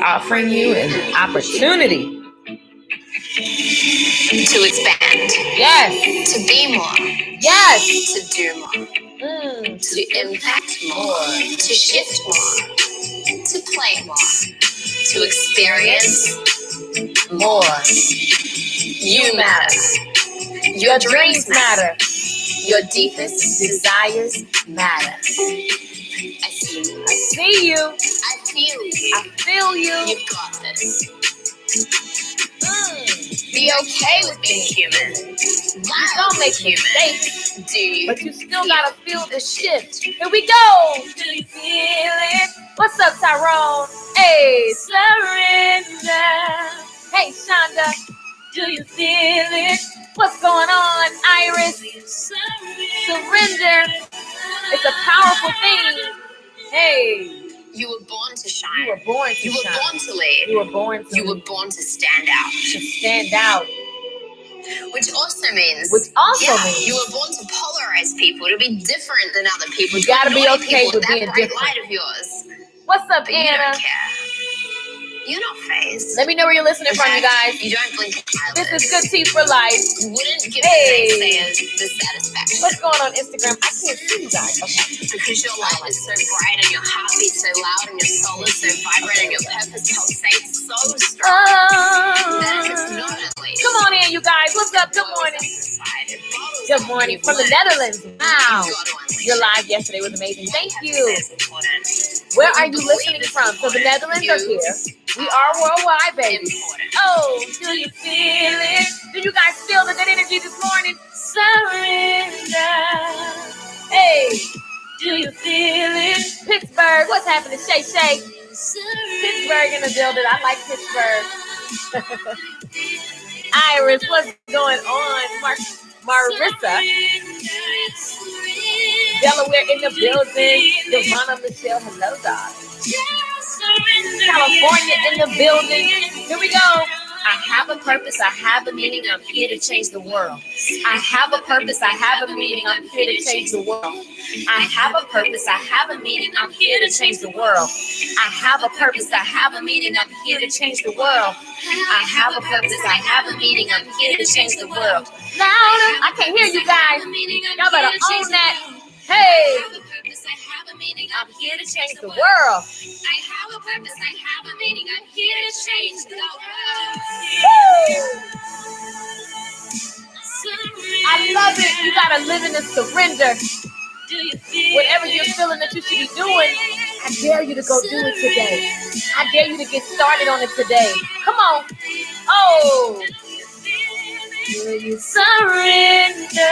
offering you an opportunity to expand. Yes. To be more. Yes. To do more. To impact more. To shift more. To play more. To experience more. You matter. Your dreams matter. Your deepest desires matter. I see you. I see you. I feel you. I feel you. You've got this. Be okay with being human. You don't make mistakes, do you? But you still gotta feel the shift. Here we go. Do you feel it? What's up, Tyrone? Hey, surrender. Hey, Shonda. Do you feel it? What's going on, Iris? Surrender. It's a powerful thing. Hey. You were born to shine. You were born to shine. You were born to lead. You were born to You were born to stand out. To stand out. Which also means means you were born to polarize people, to be different than other people. You gotta be okay with being that bright different. light of yours. What's up, But Anna? You don't care. You're not phased. Let me know where you're listening from, you guys. You don't blink an eyelid. This is Good Tea for Life. You wouldn't give the naysayers the satisfaction. What's going on Instagram? I can't see you guys. Okay. Because your light is so bright and your heart beats so loud and your soul is so vibrant and your purpose pulsates so strong. That it's not only. Come on in, you guys. What's up? Good morning. Good morning from the Netherlands. Wow. Your live yesterday was amazing. Thank you. Where are you listening from? So the Netherlands are here. We are worldwide, baby. Oh, do you feel it? Do you guys feel the good energy this morning? Surrender. Hey, do you feel it? Pittsburgh, what's happening? Shay Shay. Pittsburgh in the building. I like Pittsburgh. Iris, what's going on? Marissa. Delaware in the building. Devonna Michelle, hello, dog. California in the building. Here we go. I have a purpose. I have a meaning. I'm here to change the world. I have a purpose. I have a meaning. I'm here to change the world. I have a purpose. I have a meaning. I'm here to change the world. I have a purpose. I have a meaning. I'm here to change the world. I have a purpose. I have a meaning. I'm here to change the world. Louder. I can't hear you guys. Y'all better own that. Hey. I'm here to change the world. I have a purpose, I have a meaning, I'm here to change the world. I love it. You gotta live in the surrender. Whatever you're feeling that you should be doing, I dare you to go do it today. I dare you to get started on it today. Come on. Oh. Will you surrender?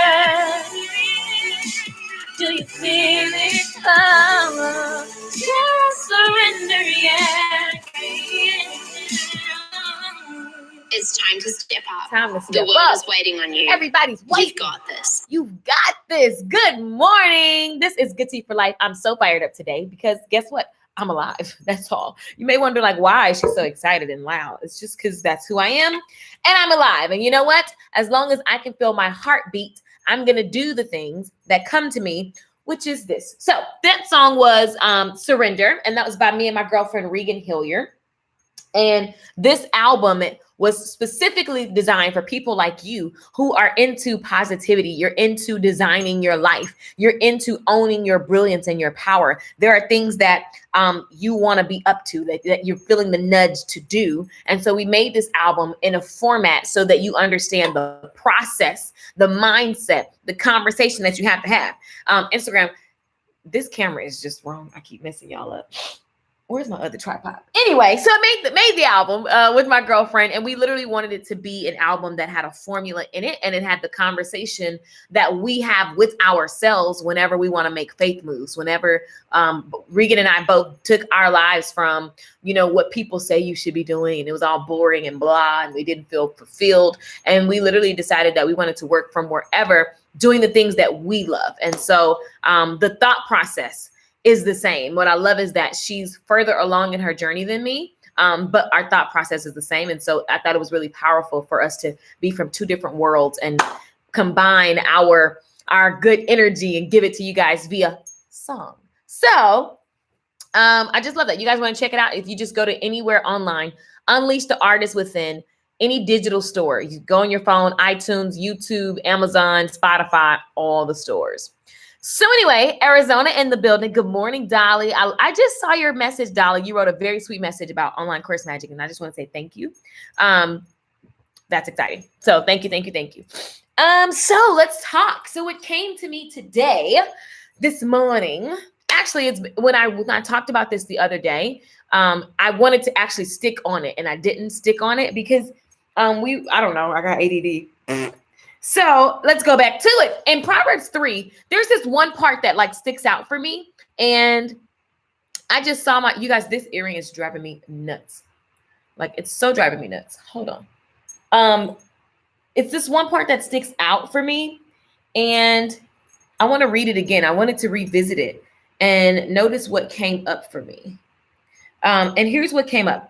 Do you feel it? Oh, just surrender, yeah. It's time to step up. Time to step the world up. Is waiting on you. Everybody's waiting. You've got this. You've got this. Good morning. This is Good Tea for Life. I'm so fired up today because guess what? I'm alive. That's all. You may wonder like, why is she so excited and loud? It's just because that's who I am and I'm alive. And you know what? As long as I can feel my heartbeat, I'm going to do the things that come to me, which is this. So that song was Surrender, and that was by me and my girlfriend, Regan Hillier. And this album was specifically designed for people like you who are into positivity. You're into designing your life. You're into owning your brilliance and your power. There are things that you want to be up to, that you're feeling the nudge to do. And so we made this album in a format so that you understand the process, the mindset, the conversation that you have to have. Instagram, this camera is just wrong. I keep messing y'all up. Where's my other tripod? Anyway, so I made the album with my girlfriend, and we literally wanted it to be an album that had a formula in it, and it had the conversation that we have with ourselves whenever we want to make faith moves, whenever Regan and I both took our lives from, you know, what people say you should be doing, and it was all boring and blah, and we didn't feel fulfilled, and we literally decided that we wanted to work from wherever, doing the things that we love. And so the thought process is the same. What I love is that she's further along in her journey than me, but our thought process is the same. And so I thought it was really powerful for us to be from two different worlds and combine our good energy and give it to you guys via song. So I just love that. You guys want to check it out? If you just go to anywhere online, Unleash the Artist Within, any digital store. You go on your phone, iTunes, YouTube, Amazon, Spotify, all the stores. So anyway, Arizona in the building. Good morning, Dolly. I just saw your message, Dolly. You wrote a very sweet message about online course magic, and I just want to say thank you. That's exciting. So thank you, thank you, thank you. So let's talk. So what came to me today, this morning, actually, it's when I talked about this the other day. I wanted to actually stick on it, and I didn't stick on it because I don't know, I got ADD. So let's go back to it. In Proverbs 3, there's this one part that like sticks out for me, and I just saw you guys. This earring is driving me nuts. Like it's so driving me nuts. Hold on. It's this one part that sticks out for me, and I want to read it again. I wanted to revisit it and notice what came up for me. And here's what came up.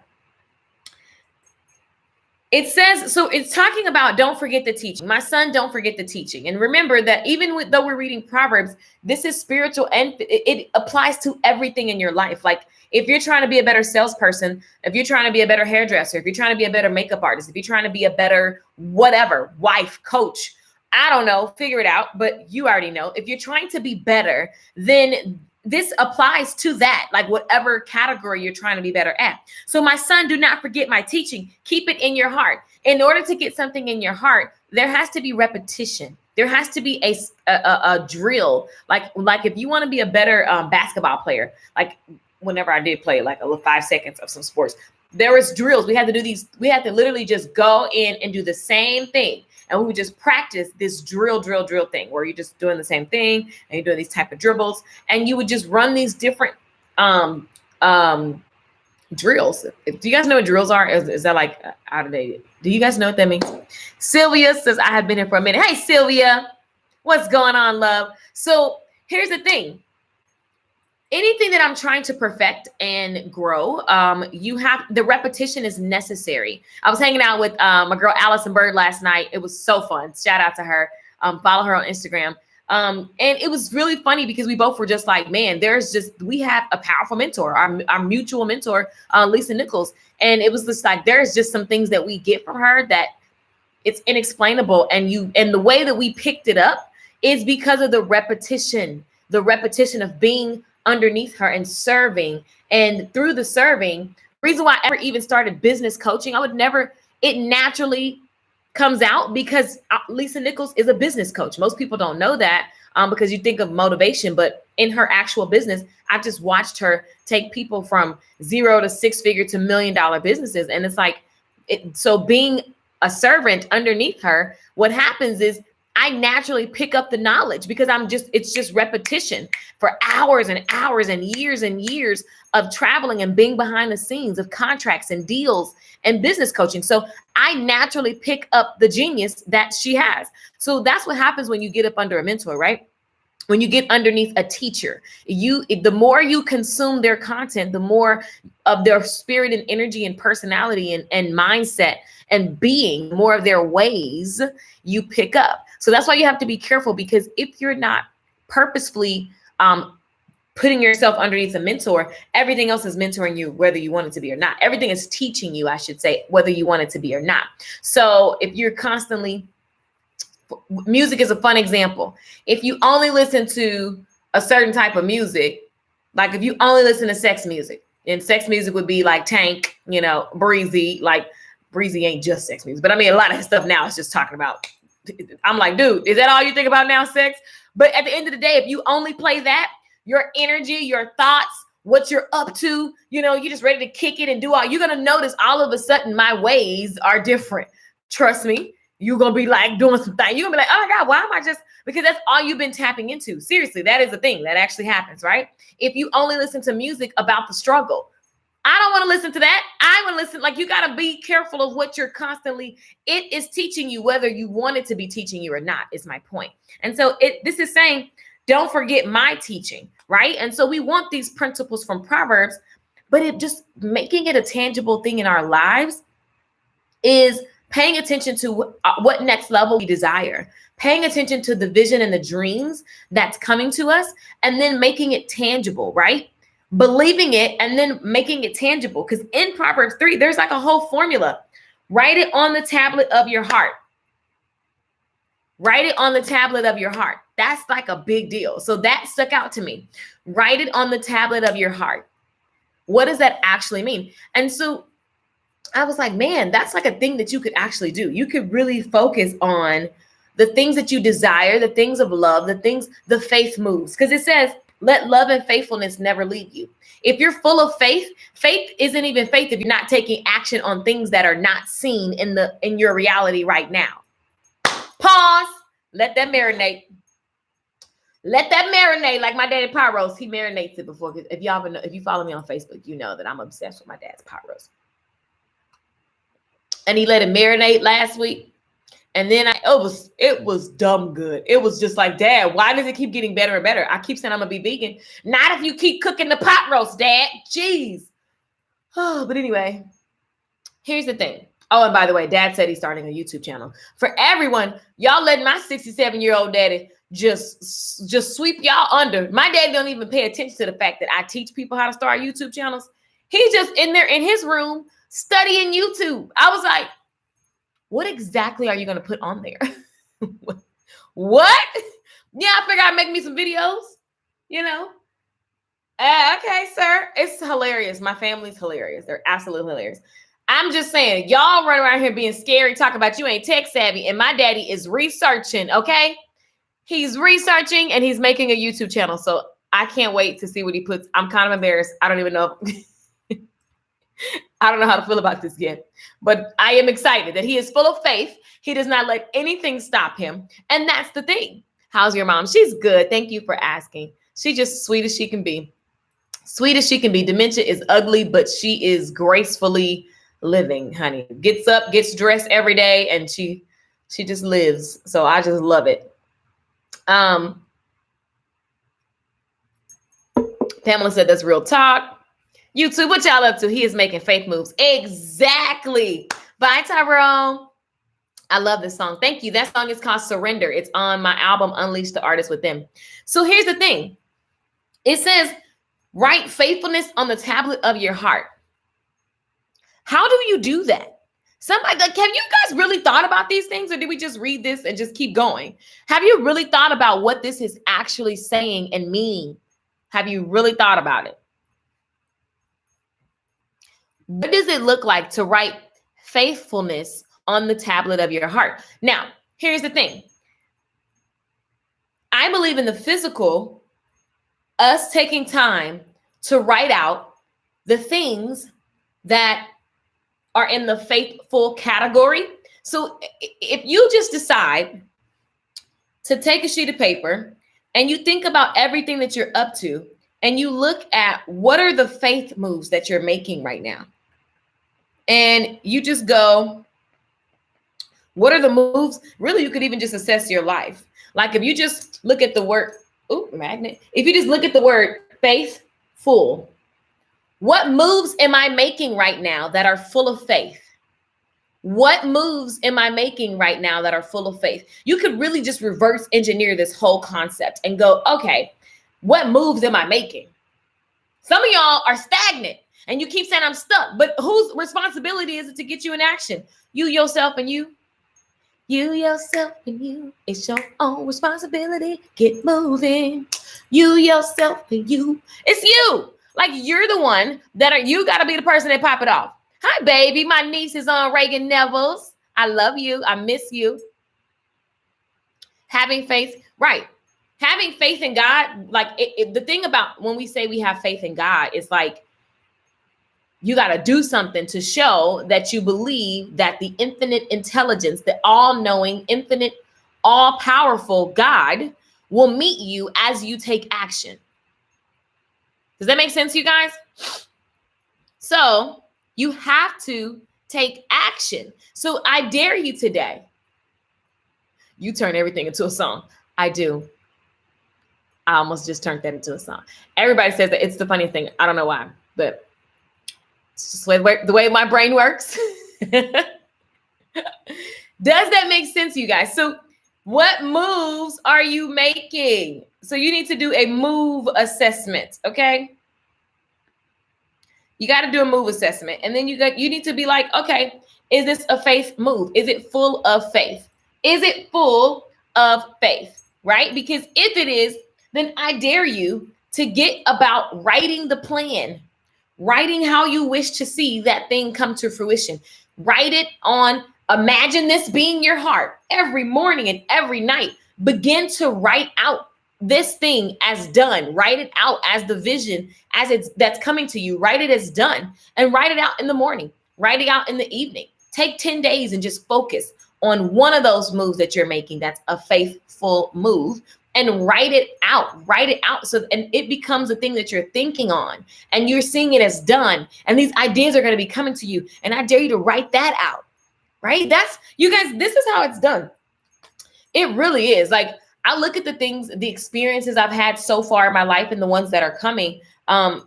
It says, so it's talking about don't forget the teaching. My son, don't forget the teaching. And remember that even though we're reading Proverbs, this is spiritual and it applies to everything in your life. Like if you're trying to be a better salesperson, if you're trying to be a better hairdresser, if you're trying to be a better makeup artist, if you're trying to be a better whatever, wife, coach, I don't know, figure it out, but you already know. If you're trying to be better, then this applies to that, like whatever category you're trying to be better at. So my son, do not forget my teaching. Keep it in your heart. In order to get something in your heart, there has to be repetition. There has to be a drill. Like if you want to be a better basketball player, like whenever I did play like 5 seconds of some sports, there was drills. We had to do these. We had to literally just go in and do the same thing. And we would just practice this drill thing where you're just doing the same thing and you're doing these type of dribbles. And you would just run these different drills. Do you guys know what drills are? Is that like out of date? Do you guys know what that means? Sylvia says, I have been here for a minute. Hey, Sylvia, what's going on, love? So here's the thing. Anything that I'm trying to perfect and grow, the repetition is necessary. I was hanging out with my girl, Allison Bird, last night. It was so fun. Shout out to her. Follow her on Instagram. And it was really funny because we both were just like, man, we have a powerful mentor, our mutual mentor, Lisa Nichols. And it was just like, there's just some things that we get from her that it's inexplainable. And the way that we picked it up is because of the repetition of being underneath her and serving. And through the serving, reason why I ever even started business coaching, it naturally comes out because Lisa Nichols is a business coach. Most people don't know that because you think of motivation, but in her actual business, I've just watched her take people from 0 to 6-figure to $1 million businesses. And it's like, so being a servant underneath her, what happens is I naturally pick up the knowledge because it's just repetition for hours and hours and years of traveling and being behind the scenes of contracts and deals and business coaching. So I naturally pick up the genius that she has. So that's what happens when you get up under a mentor, right? When you get underneath a teacher, the more you consume their content, the more of their spirit and energy and personality and mindset and being, more of their ways you pick up. So that's why you have to be careful, because if you're not purposefully putting yourself underneath a mentor, everything else is mentoring you, whether you want it to be or not. Everything is teaching you, I should say, whether you want it to be or not. So if you're constantly, music is a fun example. If you only listen to a certain type of music, like if you only listen to sex music, and sex music would be like Tank, Breezy, like Breezy ain't just sex music, but I mean, a lot of stuff now is just talking about, I'm like, dude, is that all you think about now, sex? But at the end of the day, if you only play that, your energy, your thoughts, what you're up to, you're just ready to kick it and do all, you're going to notice all of a sudden my ways are different. Trust me. You're going to be like doing some things. You're going to be like, oh my God, why am I just, because that's all you've been tapping into. Seriously, that is a thing that actually happens, right? If you only listen to music about the struggle, I don't want to listen to that. I want to listen, like, you got to be careful of what you're constantly, it is teaching you, whether you want it to be teaching you or not, is my point. And so this is saying, don't forget my teaching, right? And so we want these principles from Proverbs, but it just making it a tangible thing in our lives is paying attention to what next level we desire, paying attention to the vision and the dreams that's coming to us, and then making it tangible, right? believing it, and then making it tangible. Because in Proverbs 3, there's like a whole formula. Write it on the tablet of your heart. Write it on the tablet of your heart. That's like a big deal. So that stuck out to me. Write it on the tablet of your heart. What does that actually mean? And so I was like, man, that's like a thing that you could actually do. You could really focus on the things that you desire, the things of love, the faith moves. Because it says, let love and faithfulness never leave you. If you're full of faith, faith isn't even faith if you're not taking action on things that are not seen in your reality right now. Pause. Let that marinate. Let that marinate. Like my daddy pot roast, he marinates it before. If you follow me on Facebook, you know that I'm obsessed with my dad's pot roast. And he let it marinate last week. And then it was dumb good. It was just like, Dad, why does it keep getting better and better? I keep saying I'm gonna be vegan. Not if you keep cooking the pot roast, Dad. Jeez. Oh, but anyway, here's the thing. Oh, and by the way, Dad said he's starting a YouTube channel. For everyone, y'all letting my 67-year-old daddy just sweep y'all under. My daddy don't even pay attention to the fact that I teach people how to start YouTube channels. He's just in there in his room studying YouTube. I was like, what exactly are you going to put on there? What? Yeah, I figured I'd make me some videos, you know. Okay, sir. It's hilarious. My family's hilarious. They're absolutely hilarious. I'm just saying, y'all run around here being scary, talking about you ain't tech savvy, and my daddy is researching, okay? He's researching, and he's making a YouTube channel, so I can't wait to see what he puts. I'm kind of embarrassed. I don't even know. I don't know how to feel about this yet, but I am excited that he is full of faith. He does not let anything stop him, and that's the thing. How's your mom? She's good. Thank you for asking. She's just sweet as she can be. Sweet as she can be. Dementia is ugly, but she is gracefully living, honey. Gets up, gets dressed every day, and she just lives. So I just love it. Pamela said that's real talk. YouTube, what y'all up to? He is making faith moves. Exactly. Bye, Tyrone. I love this song. Thank you. That song is called Surrender. It's on my album, Unleash the Artist Within. So here's the thing. It says, write faithfulness on the tablet of your heart. How do you do that? Somebody, like, have you guys really thought about these things, or did we just read this and just keep going? Have you really thought about what this is actually saying and meaning? Have you really thought about it? What does it look like to write faithfulness on the tablet of your heart? Now, here's the thing. I believe in the physical, us taking time to write out the things that are in the faithful category. So if you just decide to take a sheet of paper and you think about everything that you're up to, and you look at what are the faith moves that you're making right now, and you just go, what are the moves? Really, you could even just assess your life. Like if you just look at the word, magnet. If you just look at the word faithful, what moves am I making right now that are full of faith? What moves am I making right now that are full of faith? You could really just reverse engineer this whole concept and go, okay, what moves am I making? Some of y'all are stagnant and you keep saying I'm stuck, but whose responsibility is it to get you in action? You, yourself, and you. You, yourself, and you. It's your own responsibility. Get moving. You, yourself, and you. It's you. Like you're the one you got to be the person that pop it off. Hi, baby. My niece is on Reagan Neville's. I love you. I miss you. Having faith, right. Having faith in God, like the thing about when we say we have faith in God is like, you got to do something to show that you believe that the infinite intelligence, the all-knowing, infinite, all-powerful God will meet you as you take action. Does that make sense, you guys? So you have to take action. So I dare you today. You turn everything into a song. I do. I almost just turned that into a song. Everybody says that. It's the funny thing. I don't know why, but it's just the way my brain works. Does that make sense, you guys? So what moves are you making? So you need to do a move assessment, okay? You got to do a move assessment. And then you need to be like, okay, is this a faith move? Is it full of faith? Is it full of faith? Right? Because if it is, then I dare you to get about writing the plan, writing how you wish to see that thing come to fruition. Write it on, imagine this being your heart every morning and every night. Begin to write out this thing as done. Write it out as the vision that's coming to you. Write it as done and write it out in the morning. Write it out in the evening. Take 10 days and just focus on one of those moves that you're making. That's a faithful move. And write it out. So, and it becomes a thing that you're thinking on and you're seeing it as done. And these ideas are going to be coming to you. And I dare you to write that out, right? That's, you guys, this is how it's done. It really is. Like, I look at the things, the experiences I've had so far in my life and the ones that are coming.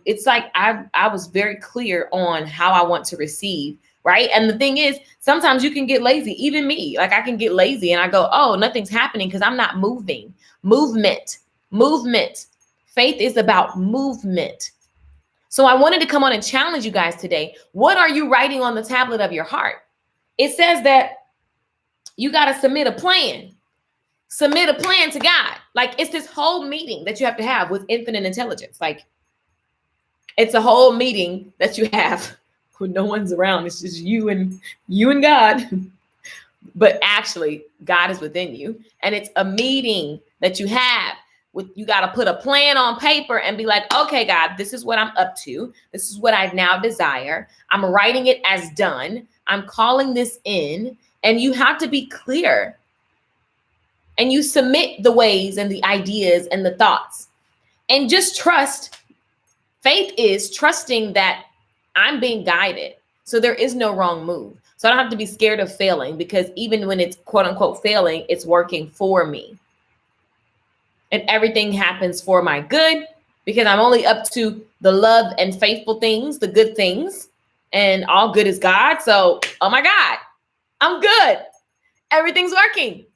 It's like, I was very clear on how I want to receive. Right. And the thing is, sometimes you can get lazy, even me. Like, I can get lazy and I go, oh, nothing's happening because I'm not moving. Movement. Faith is about movement. So I wanted to come on and challenge you guys today. What are you writing on the tablet of your heart? It says that you got to submit a plan. Submit a plan to God. Like, it's this whole meeting that you have to have with infinite intelligence. Like, it's a whole meeting that you have when no one's around. It's just you and God. But actually, God is within you. And it's a meeting that you have with, you got to put a plan on paper and be like, okay, God, this is what I'm up to. This is what I now desire. I'm writing it as done. I'm calling this in. And you have to be clear. And you submit the ways and the ideas and the thoughts. And just trust. Faith is trusting that I'm being guided. So there is no wrong move. So I don't have to be scared of failing, because even when it's quote unquote failing, it's working for me. And everything happens for my good, because I'm only up to the love and faithful things, the good things, and all good is God. So, oh my God, I'm good. Everything's working.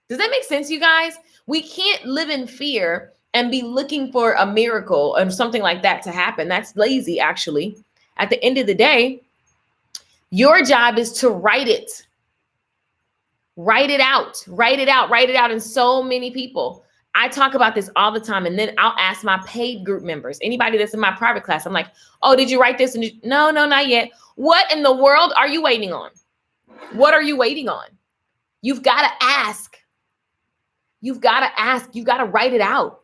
Does that make sense, you guys? We can't live in fear and be looking for a miracle or something like that to happen. That's lazy, actually. At the end of the day, your job is to write it. Write it out. Write it out. Write it out. And so many people, I talk about this all the time. And then I'll ask my paid group members, anybody that's in my private class, I'm like, oh, did you write this? And no, not yet. What in the world are you waiting on? What are you waiting on? You've got to ask. You've got to ask. You've got to write it out.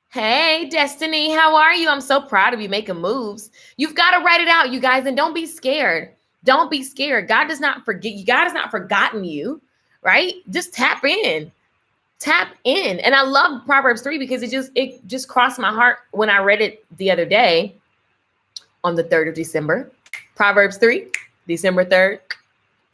Hey, Destiny, how are you? I'm so proud of you making moves. You've got to write it out, you guys, and don't be scared. Don't be scared. God does not forget you. God has not forgotten you, right? Just tap in. Tap in. And I love Proverbs 3 because it just crossed my heart when I read it the other day on the 3rd of December. Proverbs 3, December 3rd.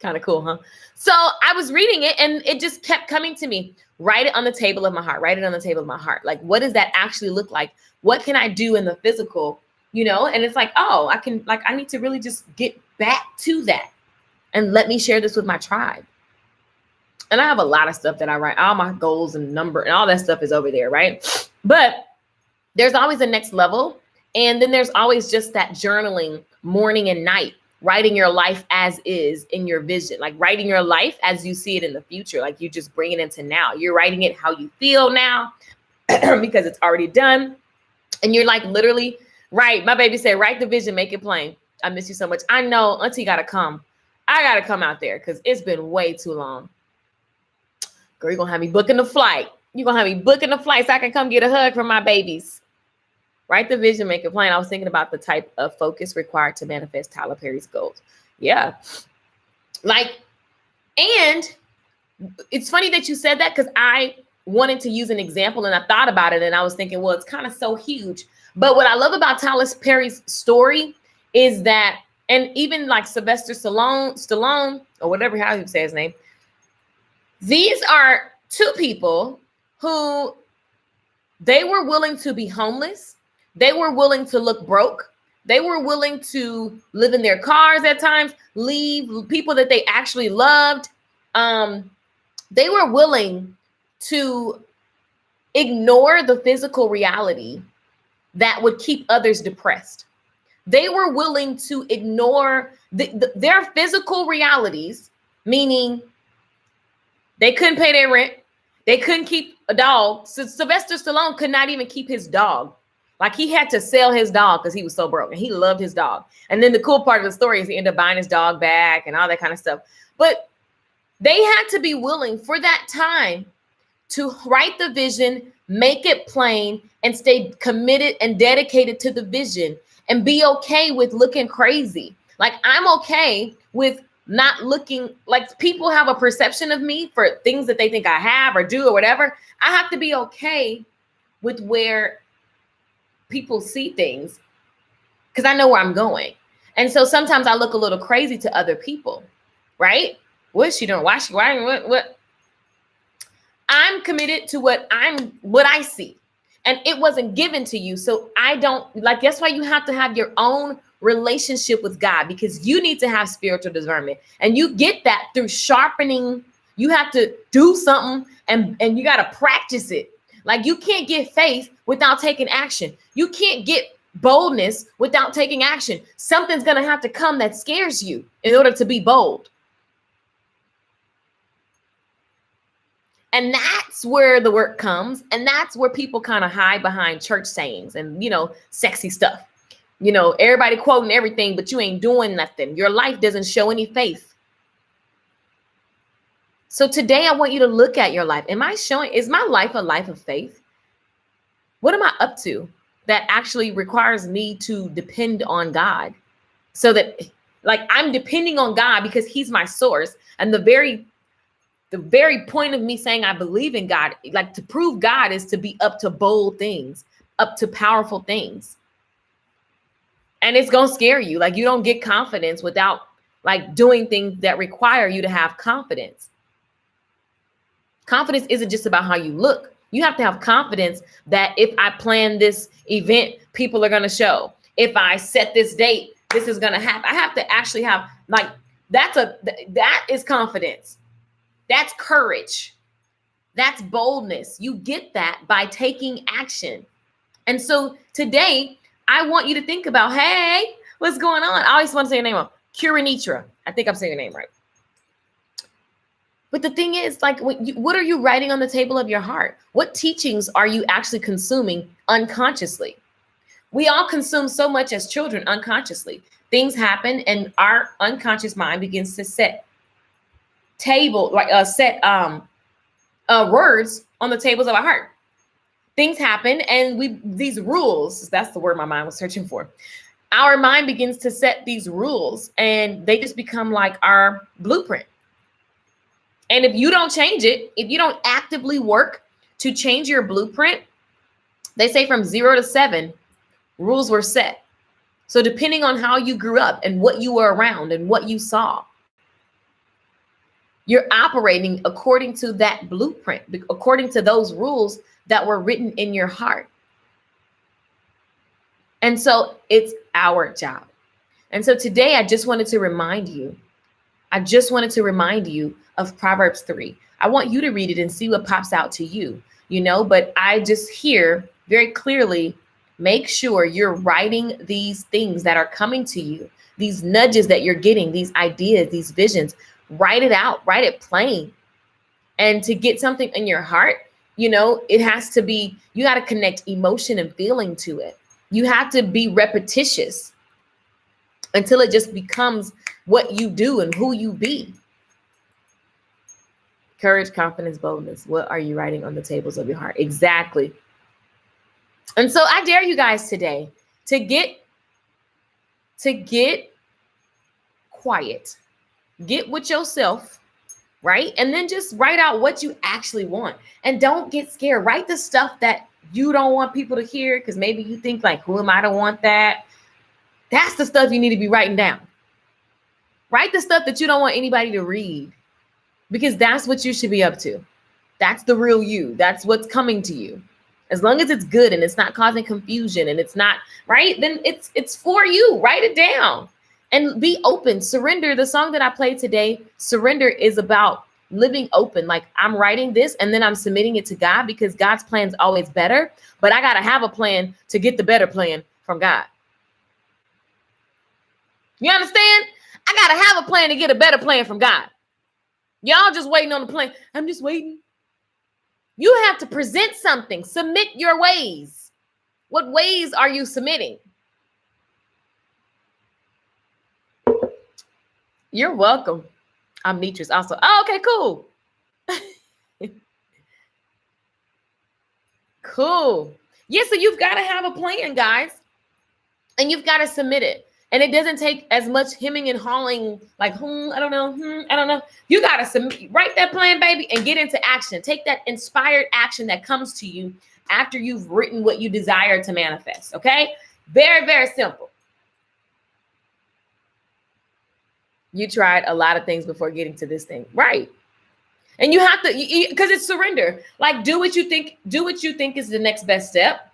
Kind of cool, huh? So I was reading it and it just kept coming to me. Write it on the table of my heart. Write it on the table of my heart. Like, what does that actually look like? What can I do in the physical? You know, and it's like, oh, I need to really just get back to that. And let me share this with my tribe. And I have a lot of stuff that I write. All my goals and number and all that stuff is over there, right? But there's always a next level. And then there's always just that journaling morning and night. Writing your life as is in your vision, like writing your life as you see it in the future. Like, you just bring it into now. You're writing it how you feel now because it's already done. And you're like, literally, right. My baby said, write the vision, make it plain. I miss you so much. I know Auntie got to come. I got to come out there because it's been way too long. Girl, you're going to have me booking the flight. You're going to have me booking the flight so I can come get a hug from my babies. Write the vision, make it plain. I was thinking about the type of focus required to manifest Tyler Perry's goals. Yeah. Like, and it's funny that you said that, because I wanted to use an example and I thought about it and I was thinking, well, it's kind of so huge. But what I love about Tyler Perry's story is that, and even like Sylvester Stallone, or whatever, how you say his name, these are two people who they were willing to be homeless. They were willing to look broke. They were willing to live in their cars at times, leave people that they actually loved. They were willing to ignore the physical reality that would keep others depressed. They were willing to ignore their physical realities, meaning they couldn't pay their rent. They couldn't keep a dog. So Sylvester Stallone could not even keep his dog. Like, he had to sell his dog because he was so broke, and he loved his dog. And then the cool part of the story is he ended up buying his dog back and all that kind of stuff. But they had to be willing for that time to write the vision, make it plain, and stay committed and dedicated to the vision, and be okay with looking crazy. Like, I'm okay with not looking like people have a perception of me for things that they think I have or do or whatever. I have to be okay with where people see things because I know where I'm going. And so sometimes I look a little crazy to other people, right? What's she doing? What? I'm committed to what I see. And it wasn't given to you. So I don't like, that's why you have to have your own relationship with God, because you need to have spiritual discernment. And you get that through sharpening. You have to do something and you got to practice it. Like, you can't get faith without taking action. You can't get boldness without taking action. Something's going to have to come that scares you in order to be bold. And that's where the work comes. And that's where people kind of hide behind church sayings and, sexy stuff. Everybody quoting everything, but you ain't doing nothing. Your life doesn't show any faith. So today I want you to look at your life. Is my life a life of faith? What am I up to that actually requires me to depend on God? So that, like, I'm depending on God because he's my source. And the very point of me saying I believe in God, like, to prove God, is to be up to bold things, up to powerful things. And it's going to scare you. Like, you don't get confidence without, like, doing things that require you to have confidence. Confidence isn't just about how you look. You have to have confidence that if I plan this event, people are going to show. If I set this date, this is going to happen. I have to actually have, like, that is confidence. That's courage. That's boldness. You get that by taking action. And so today, I want you to think about, hey, what's going on? I always want to say your name wrong. Kuranitra. I think I'm saying your name right. But the thing is, like, what are you writing on the table of your heart? What teachings are you actually consuming unconsciously? We all consume so much as children unconsciously. Things happen and our unconscious mind begins to set words on the tables of our heart. Things happen and these rules, that's the word my mind was searching for. Our mind begins to set these rules and they just become like our blueprint. And if you don't change it, if you don't actively work to change your blueprint, they say from 0 to 7, rules were set. So depending on how you grew up and what you were around and what you saw, you're operating according to that blueprint, according to those rules that were written in your heart. And so it's our job. And so today I just wanted to remind you of Proverbs 3. I want you to read it and see what pops out to you, but I just hear very clearly, make sure you're writing these things that are coming to you, these nudges that you're getting, these ideas, these visions, write it out, write it plain. And to get something in your heart, it has to be, you got to connect emotion and feeling to it. You have to be repetitious until it just becomes what you do and who you be. Courage, confidence, boldness. What are you writing on the tables of your heart? Exactly. And so I dare you guys today to get quiet, get with yourself, right? And then just write out what you actually want. And don't get scared. Write the stuff that you don't want people to hear because maybe you think, like, who am I to want that? That's the stuff you need to be writing down. Write the stuff that you don't want anybody to read, because that's what you should be up to. That's the real you. That's what's coming to you. As long as it's good and it's not causing confusion and it's not right, then it's for you. Write it down and be open. Surrender. The song that I played today, Surrender, is about living open. Like I'm writing this and then I'm submitting it to God because God's plan is always better. But I got to have a plan to get the better plan from God. You understand? I got to have a plan to get a better plan from God. Y'all just waiting on the plan. I'm just waiting. You have to present something. Submit your ways. What ways are you submitting? You're welcome. I'm Nitris also. Oh, okay, cool. Cool. Yeah, so you've got to have a plan, guys. And you've got to submit it. And it doesn't take as much hemming and hawing, like, I don't know. You got to submit, write that plan, baby, and get into action. Take that inspired action that comes to you after you've written what you desire to manifest, okay? Very, very simple. You tried a lot of things before getting to this thing, right? And you have to, because it's surrender. Like, do what you think is the next best step.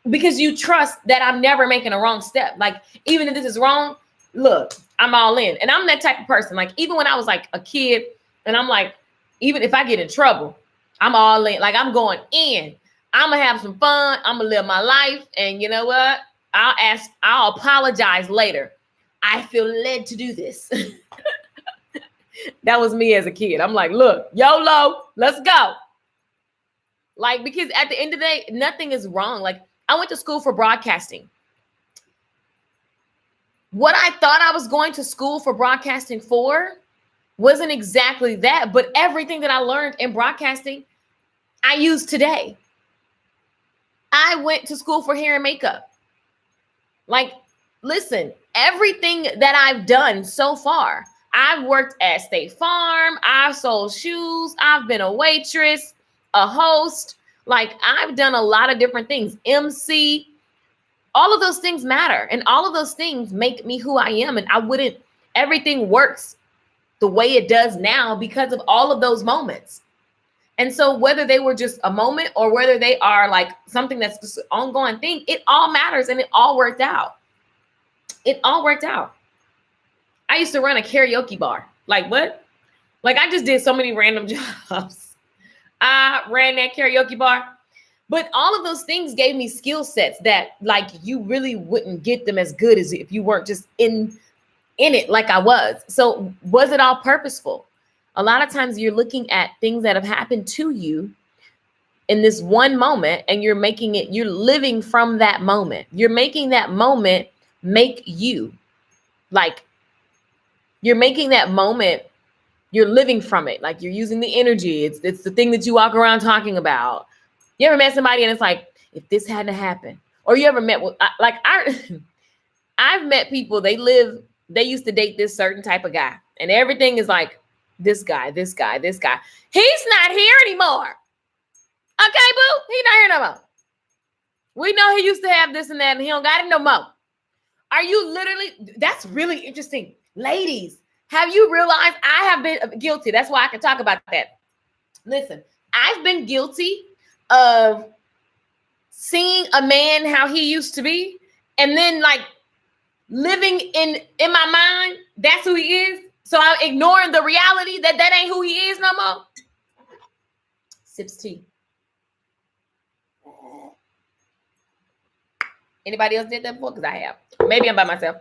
Because you trust that I'm never making a wrong step. Like, even if this is wrong, look, I'm all in. And I'm that type of person. Like, even when I was like a kid, and I'm like, even if I get in trouble, I'm all in. Like, I'm going in. I'm going to have some fun. I'm going to live my life. And you know what? I'll apologize later. I feel led to do this. That was me as a kid. I'm like, look, YOLO, let's go. Like, because at the end of the day, nothing is wrong. Like, I went to school for broadcasting. What I thought I was going to school for broadcasting for wasn't exactly that, but everything that I learned in broadcasting, I use today. I went to school for hair and makeup. Like, listen, everything that I've done so far, I've worked at State Farm, I've sold shoes, I've been a waitress, a host. Like, I've done a lot of different things. MC, all of those things matter. And all of those things make me who I am. And everything works the way it does now because of all of those moments. And so whether they were just a moment or whether they are like something that's just an ongoing thing, it all matters and it all worked out. It all worked out. I used to run a karaoke bar. Like, what? Like, I just did so many random jobs. I ran that karaoke bar, but all of those things gave me skill sets that like you really wouldn't get them as good as if you weren't just in it like I was. So was it all purposeful? A lot of times you're looking at things that have happened to you in this one moment and you're living from that moment. You're making that moment make you. Like, you're making that moment, you're living from it. Like, you're using the energy. It's the thing that you walk around talking about. You ever met somebody and it's like, if this hadn't happened, or you ever met I've met people, they used to date this certain type of guy and everything is like this guy. He's not here anymore. Okay, boo, he's not here no more. We know he used to have this and that and he don't got it no more. Are you literally, that's really interesting. Ladies, have you realized I have been guilty? That's why I can talk about that. Listen, I've been guilty of seeing a man how he used to be and then like living in my mind, that's who he is. So I'm ignoring the reality that ain't who he is no more. Sips tea. Anybody else did that before? Because I have. Maybe I'm by myself.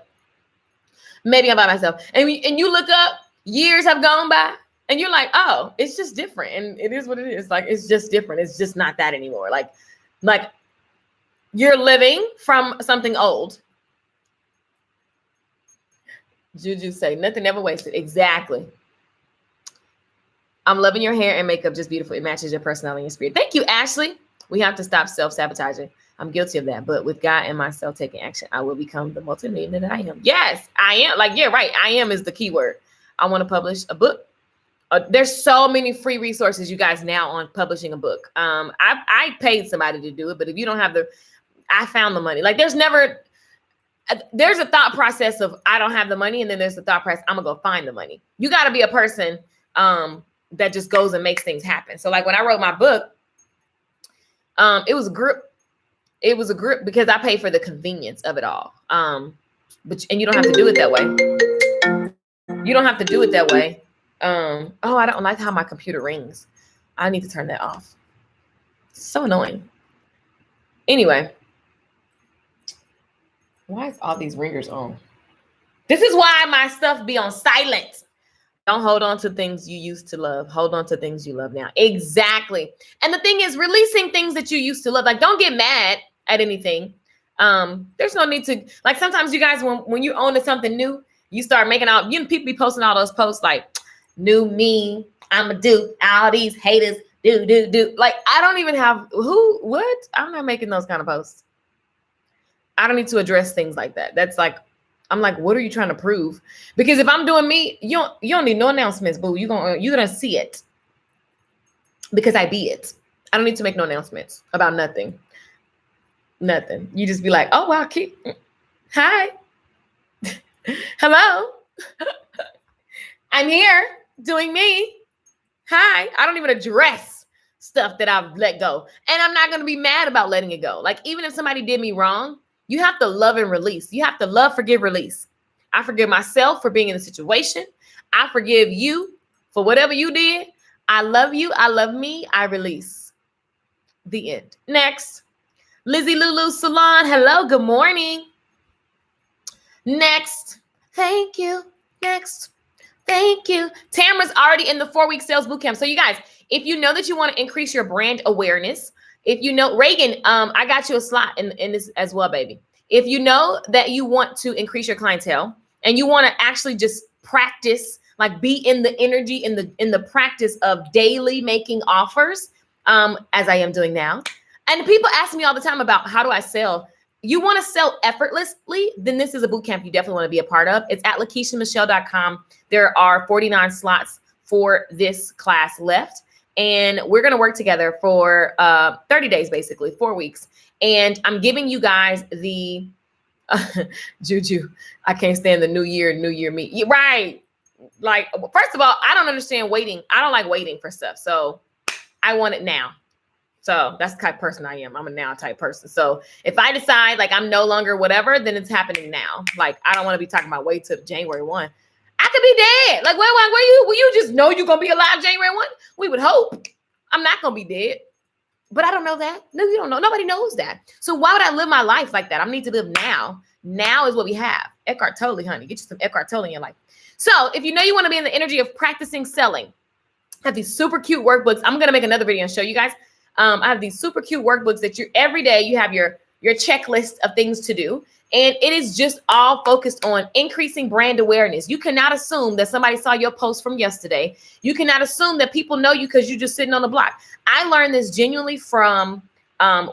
And you look up, years have gone by, and you're like, oh, it's just different. And it is what it is. Like, it's just different. It's just not that anymore. Like you're living from something old. Juju say, nothing ever wasted. Exactly. I'm loving your hair and makeup. Just beautiful. It matches your personality and spirit. Thank you, Ashley. We have to stop self-sabotaging. I'm guilty of that, but with God and myself taking action, I will become the multimillionaire that I am. Yes, I am. Like, yeah, right. I am is the key word. I want to publish a book. There's so many free resources, you guys, now on publishing a book. I paid somebody to do it, but if you don't have I found the money. Like, there's a thought process of I don't have the money, and then there's the thought process I'm gonna go find the money. You got to be a person that just goes and makes things happen. So, like, when I wrote my book, it was a group. It was a group because I pay for the convenience of it all. And you don't have to do it that way. You don't have to do it that way. Oh, I don't like how my computer rings. I need to turn that off. So annoying. Anyway, why is all these ringers on? This is why my stuff be on silent. Don't hold on to things you used to love. Hold on to things you love now. Exactly. And the thing is, releasing things that you used to love. Like, don't get mad at anything. There's no need to, like, sometimes you guys, when you own to something new, you start making out, people be posting all those posts like, new me, I'ma do all these haters, do. Like, I don't even have, what? I'm not making those kind of posts. I don't need to address things like that. That's like, I'm like, what are you trying to prove? Because if I'm doing me, you don't need no announcements, boo. You're gonna see it because I be it. I don't need to make no announcements about nothing. Nothing. You just be like, oh wow, hi, hello, I'm here doing me. Hi. I don't even address stuff that I've let go, and I'm not gonna be mad about letting it go. Like, even if somebody did me wrong, you have to love and release. You have to love, forgive, release. I forgive myself for being in the situation. I forgive you for whatever you did. I love you. I love me. I release. The end. Next. Lizzie Lulu Salon. Hello. Good morning. Next. Thank you. Next. Thank you. Tamara's already in the 4-week sales bootcamp. So you guys, if you know that you want to increase your brand awareness, if you know, Reagan, I got you a slot in this as well, baby. If you know that you want to increase your clientele and you want to actually just practice, like be in the energy, in the practice of daily making offers, as I am doing now. And people ask me all the time about how do I sell? You want to sell effortlessly, then this is a bootcamp you definitely want to be a part of. It's at LakeishaMichelle.com. There are 49 slots for this class left. And we're going to work together for 30 days, basically, 4 weeks. And I'm giving you guys the Juju. I can't stand the new year me. Right. Like, first of all, I don't understand waiting. I don't like waiting for stuff. So I want it now. So that's the type of person I am. I'm a now type person. So if I decide like I'm no longer whatever, then it's happening now. Like, I don't want to be talking about wait till January 1. I could be dead. Like, will you just know you're going to be alive January 1? We would hope. I'm not going to be dead. But I don't know that. No, you don't know. Nobody knows that. So why would I live my life like that? I need to live now. Now is what we have. Eckhart Tolle, honey. Get you some Eckhart Tolle in your life. So if you know you want to be in the energy of practicing selling, I have these super cute workbooks. I'm going to make another video and show you guys. I have these super cute workbooks that every day you have your checklist of things to do. And it is just all focused on increasing brand awareness. You cannot assume that somebody saw your post from yesterday. You cannot assume that people know you because you're just sitting on the block. I learned this genuinely from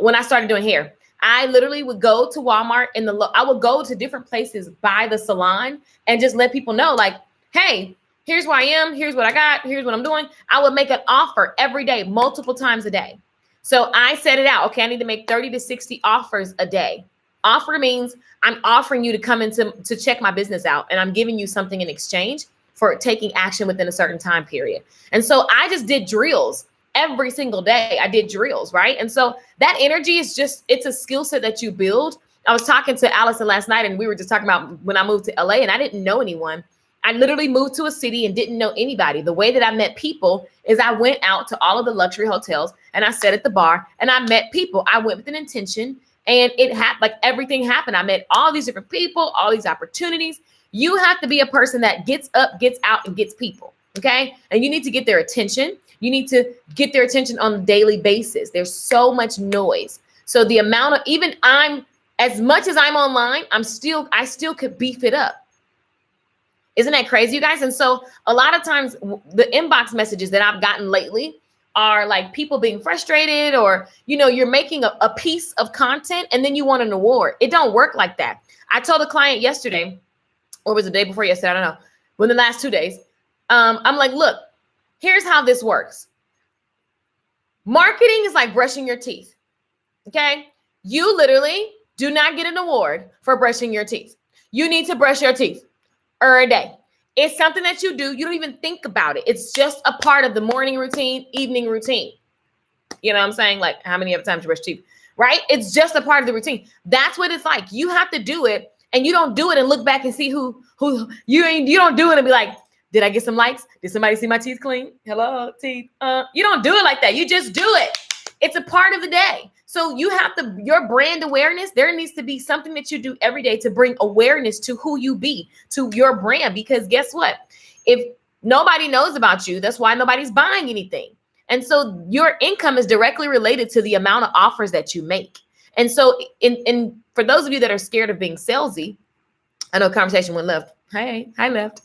when I started doing hair. I literally would go to Walmart I would go to different places by the salon and just let people know, like, hey, here's where I am. Here's what I got. Here's what I'm doing. I would make an offer every day, multiple times a day. So I set it out. Okay, I need to make 30 to 60 offers a day. Offer means I'm offering you to come in to check my business out, and I'm giving you something in exchange for taking action within a certain time period. And so I just did drills every single day. I did drills, right? And so that energy is it's a skill set that you build. I was talking to Allison last night, and we were just talking about when I moved to LA and I didn't know anyone. I literally moved to a city and didn't know anybody. The way that I met people is I went out to all of the luxury hotels and I sat at the bar and I met people. I went with an intention. And it happened, like everything happened. I met all these different people, all these opportunities. You have to be a person that gets up, gets out, and gets people. Okay. And you need to get their attention. You need to get their attention on a daily basis. There's so much noise. So the amount of, as much as I'm online, I still could beef it up. Isn't that crazy, you guys? And so a lot of times the inbox messages that I've gotten lately are like people being frustrated, or, you're making a piece of content and then you want an award. It don't work like that. I told a client yesterday, or was it the day before yesterday? I don't know. Within the last 2 days, I'm like, look, here's how this works. Marketing is like brushing your teeth. Okay. You literally do not get an award for brushing your teeth. You need to brush your teeth a day. It's something that you do. You don't even think about it. It's just a part of the morning routine, evening routine. You know what I'm saying? Like, how many other times you brush teeth, right? It's just a part of the routine. That's what it's like. You have to do it, and you don't do it and look back and see who you don't do it and be like, Did I get some likes? Did somebody see my teeth clean? Hello, teeth. You don't do it like that. You just do it. It's a part of the day. So you have to, your brand awareness, there needs to be something that you do every day to bring awareness to who you be, to your brand. Because guess what? If nobody knows about you, that's why nobody's buying anything. And so your income is directly related to the amount of offers that you make. And so in for those of you that are scared of being salesy, I know conversation went left. Hey, hi left.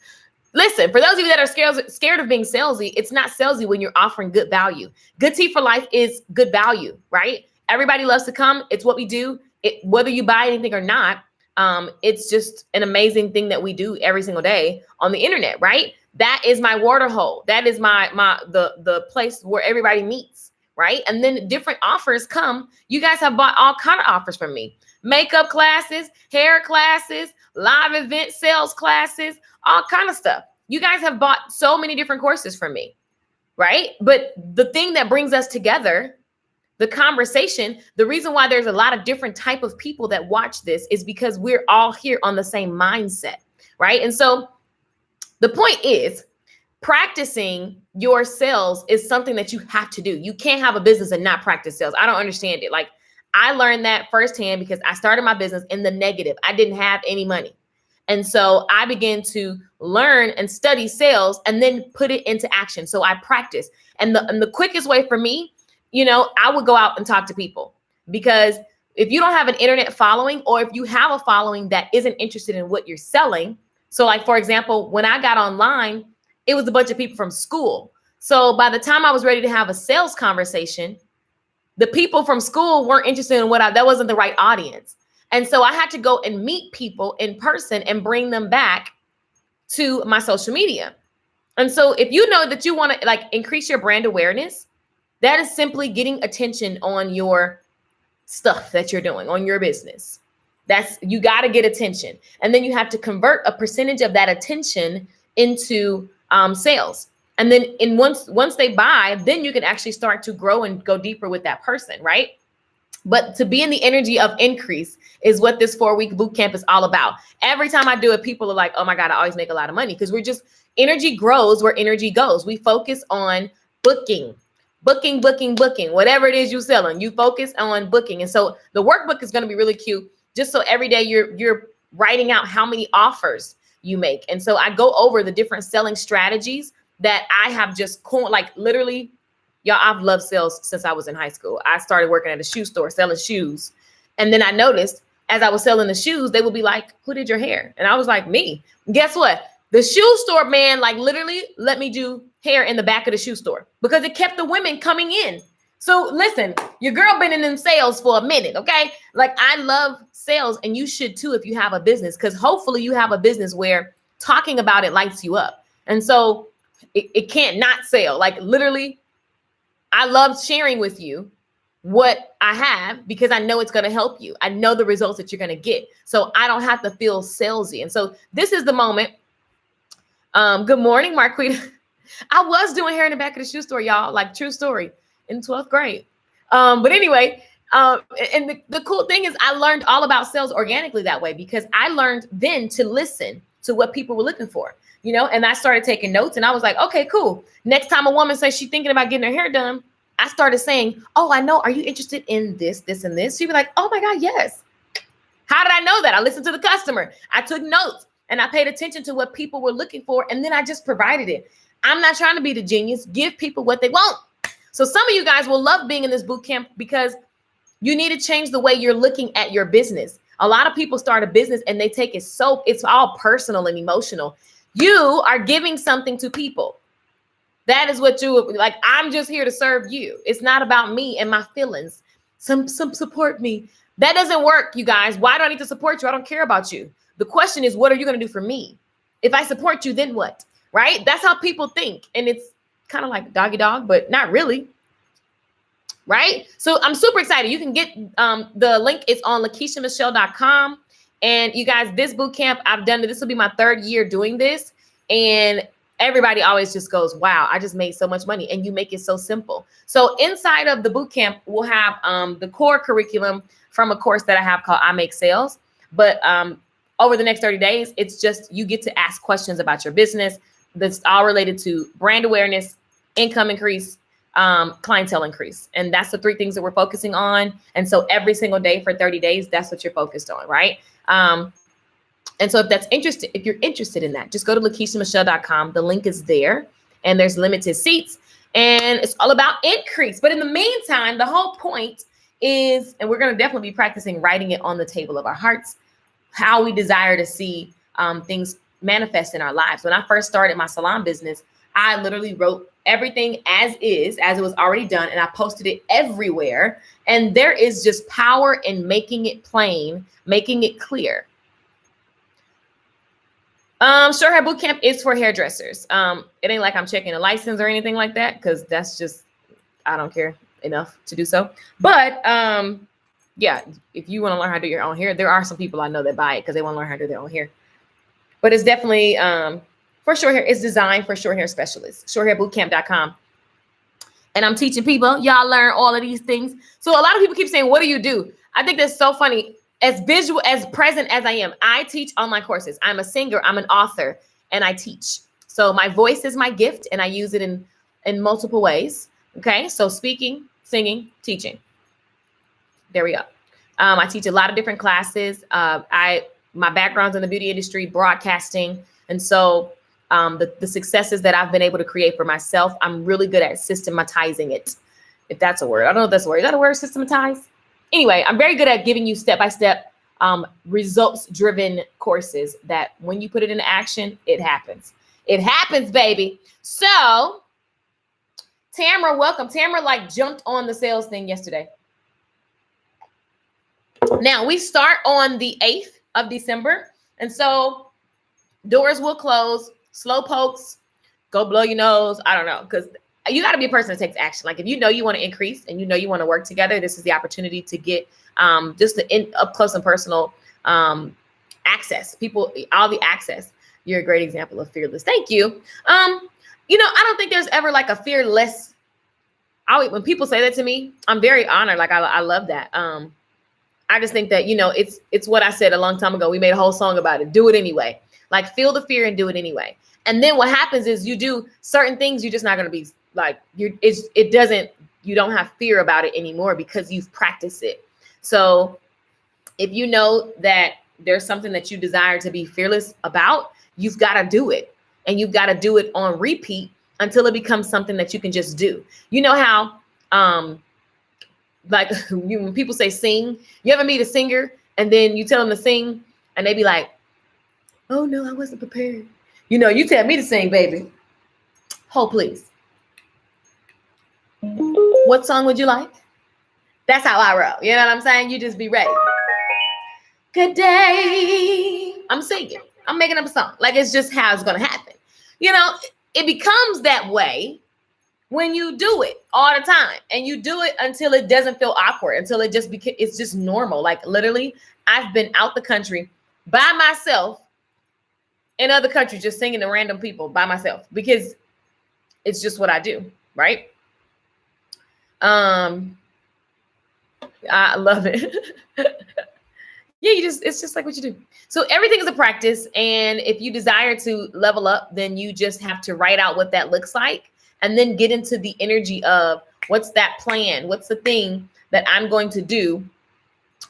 Listen, for those of you that are scared of being salesy, it's not salesy when you're offering good value. Good Tea for Life is good value, right? Everybody loves to come. It's what we do. Whether you buy anything or not, it's just an amazing thing that we do every single day on the internet, right? That is my water hole. That is the place where everybody meets, right? And then different offers come. You guys have bought all kind of offers from me. Makeup classes, hair classes, live event sales classes, all kind of stuff. You guys have bought so many different courses from me, right? But the thing that brings us together, the conversation, the reason why there's a lot of different type of people that watch this is because we're all here on the same mindset, right? And so the point is, practicing your sales is something that you have to do. You can't have a business and not practice sales. I don't understand it. Like, I learned that firsthand because I started my business in the negative. I didn't have any money. And so I began to learn and study sales and then put it into action. So I practiced. And the quickest way for me, I would go out and talk to people, because if you don't have an internet following, or if you have a following that isn't interested in what you're selling. So like, for example, when I got online, it was a bunch of people from school. So by the time I was ready to have a sales conversation, the people from school weren't interested in that wasn't the right audience. And so I had to go and meet people in person and bring them back to my social media. And so if you know that you want to increase your brand awareness, that is simply getting attention on your stuff that you're doing, on your business. You got to get attention. And then you have to convert a percentage of that attention into sales. And then once they buy, then you can actually start to grow and go deeper with that person, right? But to be in the energy of increase is what this 4-week boot camp is all about. Every time I do it, people are like, oh my God, I always make a lot of money, because energy grows where energy goes. We focus on booking, whatever it is you're selling, you focus on booking. And so the workbook is going to be really cute. Just so every day you're writing out how many offers you make. And so I go over the different selling strategies that I have just literally, y'all, I've loved sales since I was in high school. I started working at a shoe store selling shoes. And then I noticed as I was selling the shoes, they would be like, who did your hair? And I was like, me. Guess what? The shoe store man, literally let me do hair in the back of the shoe store because it kept the women coming in. So listen, your girl been in them sales for a minute, okay? I love sales, and you should too if you have a business, because hopefully you have a business where talking about it lights you up. And so it can't not sell. Literally, I love sharing with you what I have because I know it's going to help you. I know the results that you're going to get. So I don't have to feel salesy. And so this is the moment. Good morning, Marquita. I was doing hair in the back of the shoe store, y'all, true story, in 12th grade. But anyway, and the cool thing is I learned all about sales organically that way, because I learned then to listen to what people were looking for, and I started taking notes, and I was like, okay, cool. Next time a woman says she's thinking about getting her hair done, I started saying, oh, I know. Are you interested in this, this, and this? She'd be like, oh my God, yes. How did I know that? I listened to the customer. I took notes and I paid attention to what people were looking for. And then I just provided it. I'm not trying to be the genius. Give people what they want. So some of you guys will love being in this boot camp because you need to change the way you're looking at your business. A lot of people start a business and they take it's all personal and emotional. You are giving something to people. That is what I'm just here to serve you. It's not about me and my feelings. Some support me. That doesn't work, you guys. Why do I need to support you? I don't care about you. The question is, what are you going to do for me? If I support you, then what? Right? That's how people think. And it's kind of like doggy dog, but not really. Right? So I'm super excited. You can get the link is on lakeishamichelle.com. And you guys, this boot camp, I've done it. This will be my 3rd year doing this. And everybody always just goes, wow, I just made so much money. And you make it so simple. So inside of the boot camp, we'll have the core curriculum from a course that I have called I Make Sales. But over the next 30 days, it's just you get to ask questions about your business, that's all related to brand awareness, income increase, clientele increase. And that's the 3 things that we're focusing on. And so every single day for 30 days, that's what you're focused on, right? And so if you're interested in that, just go to lakeishamichelle.com. The link is there and there's limited seats and it's all about increase. But in the meantime, the whole point is, and we're going to definitely be practicing writing it on the table of our hearts, how we desire to see things manifest in our lives. When I first started my salon business, I literally wrote everything as it was already done, and I posted it everywhere. And there is just power in making it plain, making it clear. Short hair boot camp is for hairdressers. It ain't like I'm checking a license or anything like that, because that's just, I don't care enough to do so. But yeah, if you want to learn how to do your own hair, there are some people I know that buy it because they want to learn how to do their own hair. But it's definitely for short hair. It's designed for short hair specialists. Shorthairbootcamp.com. And I'm teaching people. Y'all learn all of these things. So a lot of people keep saying, "What do you do?" I think that's so funny. As visual, as present as I am, I teach online courses. I'm a singer, I'm an author, and I teach. So my voice is my gift, and I use it in multiple ways. Okay, so speaking, singing, teaching. There we go. I teach a lot of different classes. My background's in the beauty industry, broadcasting, and so the successes that I've been able to create for myself, I'm really good at systematizing it. If that's a word, I don't know if that's a word. Is that a word, systematize? Anyway, I'm very good at giving you step-by-step results-driven courses that when you put it into action, it happens. It happens, baby. So, Tamara, welcome. Tamara jumped on the sales thing yesterday. Now, we start on the 8th of December. And so doors will close, slow pokes, go blow your nose. I don't know, because you got to be a person that takes action. Like if you know you want to increase and you know you want to work together, this is the opportunity to get just the up close and personal access. People, all the access. You're a great example of fearless. Thank you. I don't think there's ever a fearless. When people say that to me, I'm very honored. I love that. I just think that, it's what I said a long time ago. We made a whole song about it. Do it anyway. Feel the fear and do it anyway. And then what happens is you do certain things. You're just not going to be you don't have fear about it anymore because you've practiced it. So if you know that there's something that you desire to be fearless about, you've got to do it. And you've got to do it on repeat until it becomes something that you can just do. You know how, when people say sing, you ever meet a singer and then you tell them to sing and they be like, "Oh no, I wasn't prepared." You tell me to sing, baby. Hold, please. What song would you like? That's how I roll. You know what I'm saying? You just be ready. Good day. I'm singing. I'm making up a song. It's just how it's going to happen. It becomes that way when you do it all the time, and you do it until it doesn't feel awkward, until it's just normal. Literally, I've been out the country by myself in other countries, just singing to random people by myself because it's just what I do. Right. I love it. Yeah, it's just like what you do. So everything is a practice. And if you desire to level up, then you just have to write out what that looks like and then get into the energy of what's that plan? What's the thing that I'm going to do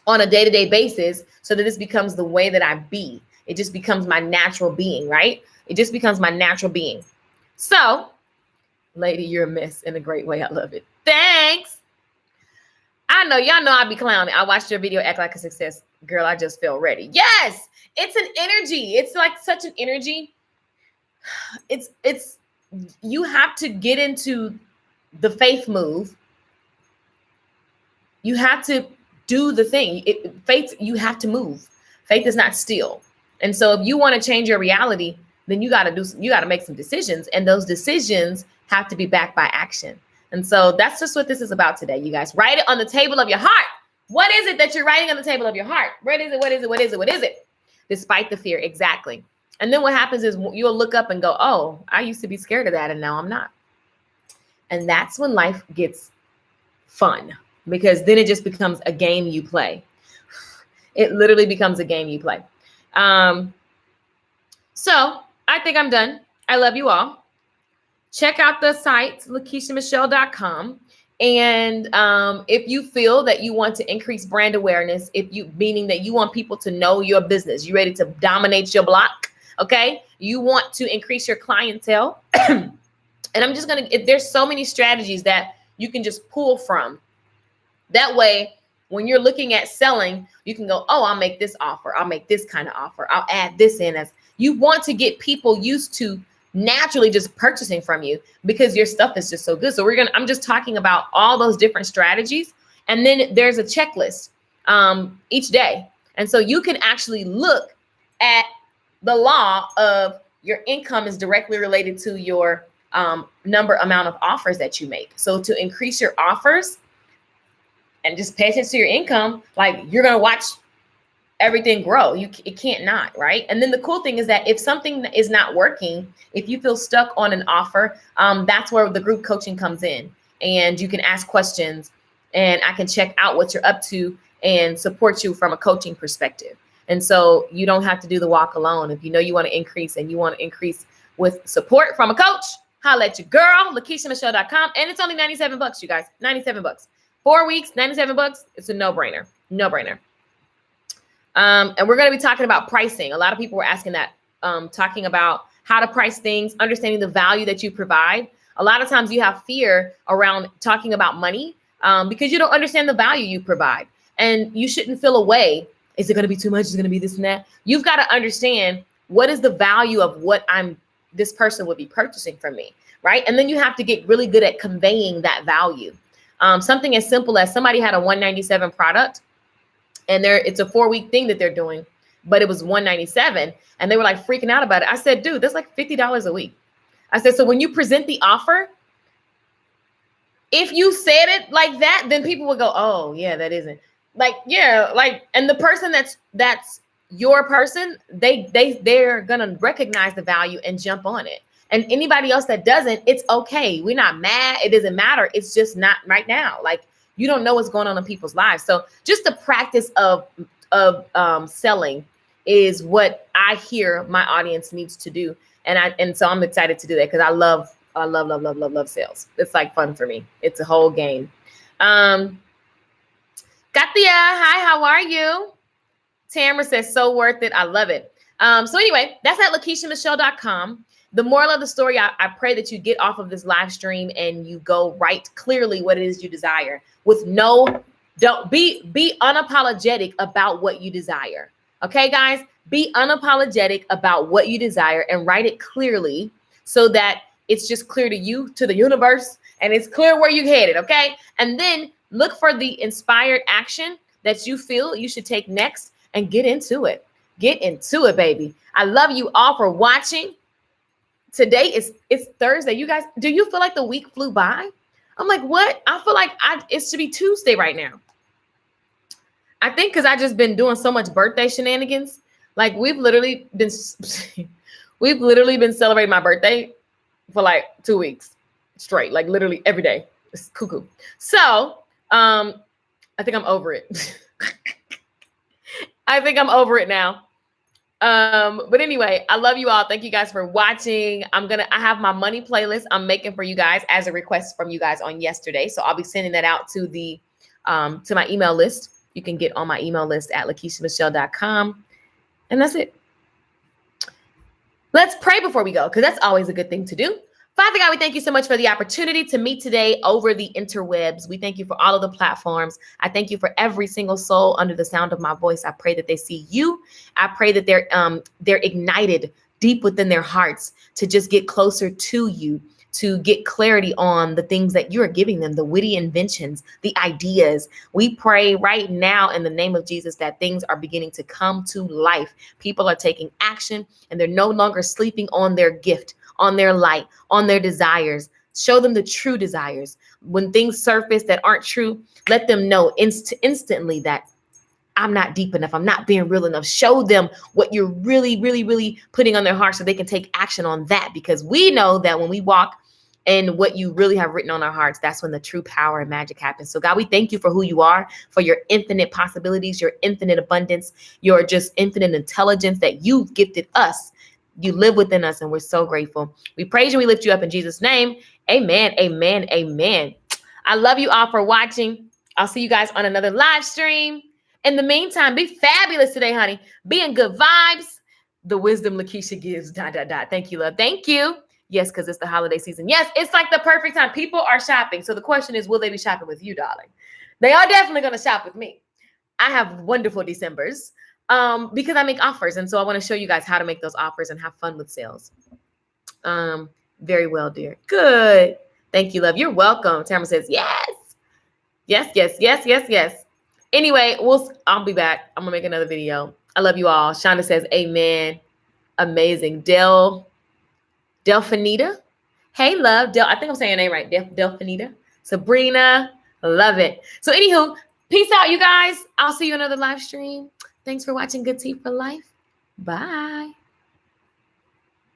on a day-to-day basis so that this becomes the way that I be. It just becomes my natural being, right? It just becomes my natural being. So, lady, you're a mess in a great way. I love it. Thanks. I know, y'all know I be clowning. I watched your video, Act Like a Success. Girl, I just feel ready. Yes, it's an energy. It's such an energy. You have to get into the faith move. You have to do the thing. Faith, you have to move. Faith is not still. And so if you want to change your reality, then you got to make some decisions, and those decisions have to be backed by action. And so that's just what this is about today, you guys. Write it on the table of your heart. What is it that you're writing on the table of your heart? What is it? What is it? What is it? What is it? Despite the fear. Exactly. And then what happens is you'll look up and go, "Oh, I used to be scared of that, and now I'm not." And that's when life gets fun, because then it just becomes a game you play. It literally becomes a game you play. So I think I'm done. I love you all. Check out the site, LakeishaMichelle.com. And if you feel that you want to increase brand awareness, meaning that you want people to know your business, you ready to dominate your block, okay? You want to increase your clientele. And I'm just there's so many strategies that you can just pull from. That way, when you're looking at selling, you can go, oh, I'll make this offer. I'll make this kind of offer. I'll add this in. As you want to get people used to naturally just purchasing from you because your stuff is just so good. So I'm just talking about all those different strategies. And then there's a checklist each day. And so you can actually look at the law of your income is directly related to your amount of offers that you make. So to increase your offers and just pay attention to your income, like you're going to watch everything grow. It can't not, right? And then the cool thing is that if something is not working, if you feel stuck on an offer, that's where the group coaching comes in, and you can ask questions and I can check out what you're up to and support you from a coaching perspective. And so you don't have to do the walk alone. If you know you want to increase and you want to increase with support from a coach, holla at your girl, LakeishaMichelle.com. And it's only $97, you guys, $97. 4 weeks, $97. It's a no-brainer, no-brainer. And we're going to be talking about pricing. A lot of people were asking that, talking about how to price things, understanding the value that you provide. A lot of times you have fear around talking about money because you don't understand the value you provide. And you shouldn't feel away. Is it going to be too much? Is it going to be this and that? You've got to understand what is the value of what this person would be purchasing from me, right? And then you have to get really good at conveying that value. Something as simple as somebody had a $197 product. And it's a 4-week thing that they're doing, but it was $197, and they were like freaking out about it. I said, dude, that's like $50 a week. I said, so when you present the offer, if you said it like that, then people would go, oh yeah, that isn't like, yeah, like, and the person that's your person, they're gonna recognize the value and jump on it. And anybody else that doesn't, it's okay. We're not mad. It doesn't matter. It's just not right now. Like, you don't know what's going on in people's lives. So just the practice of selling is what I hear my audience needs to do. And so I'm excited to do that because I love sales. It's like fun for me. It's a whole game. Katia, hi, how are you? Tamara says, so worth it. I love it. So anyway, that's at LakeishaMichelle.com. The moral of the story, I pray that you get off of this live stream and you go write clearly what it is you desire with don't be unapologetic about what you desire. Okay, guys, be unapologetic about what you desire and write it clearly so that it's just clear to you, to the universe, and it's clear where you're headed. Okay. And then look for the inspired action that you feel you should take next and get into it. Get into it, baby. I love you all for watching. Today it's Thursday. You guys, do you feel like the week flew by? I'm like, what? I feel like it should be Tuesday right now. I think because I just been doing so much birthday shenanigans. Like we've literally been celebrating my birthday for like 2 weeks straight, like literally every day. It's cuckoo. So I think I'm over it. I think I'm over it now. But anyway, I love you all. Thank you guys for watching. I have my money playlist I'm making for you guys as a request from you guys on yesterday. So I'll be sending that out to to my email list. You can get on my email list at LakeishaMichelle.com. And that's it. Let's pray before we go, because that's always a good thing to do. Father God, we thank you so much for the opportunity to meet today over the interwebs. We thank you for all of the platforms. I thank you for every single soul under the sound of my voice. I pray that they see you. I pray that they're ignited deep within their hearts to just get closer to you, to get clarity on the things that you are giving them, the witty inventions, the ideas. We pray right now in the name of Jesus that things are beginning to come to life. People are taking action and they're no longer sleeping on their gift, on their light, on their desires. Show them the true desires. When things surface that aren't true, let them know instantly that I'm not deep enough. I'm not being real enough. Show them what you're really, really, really putting on their heart so they can take action on that. Because we know that when we walk in what you really have written on our hearts, that's when the true power and magic happens. So God, we thank you for who you are, for your infinite possibilities, your infinite abundance, your just infinite intelligence that you've gifted us You live within us, and we're so grateful. We praise you. We lift you up in Jesus' name. Amen. Amen. Amen. I love you all for watching. I'll see you guys on another live stream. In the meantime, be fabulous today, honey. Be in good vibes. The wisdom Lakeisha gives. ... Thank you, love. Thank you. Yes, because it's the holiday season. Yes, it's like the perfect time. People are shopping. So the question is, will they be shopping with you, darling? They are definitely going to shop with me. I have wonderful Decembers because I make offers. And so I want to show you guys how to make those offers and have fun with sales. Very well, dear. Good. Thank you, love. You're welcome. Tamara says, yes. Yes, yes, yes, yes, yes. Anyway, I'll be back. I'm going to make another video. I love you all. Shonda says, amen. Amazing. Delphinita. Hey, love. I think I'm saying your name right. Delphinita. Sabrina. Love it. So anywho, peace out, you guys. I'll see you in another live stream. Thanks for watching Good Tea for Life. Bye.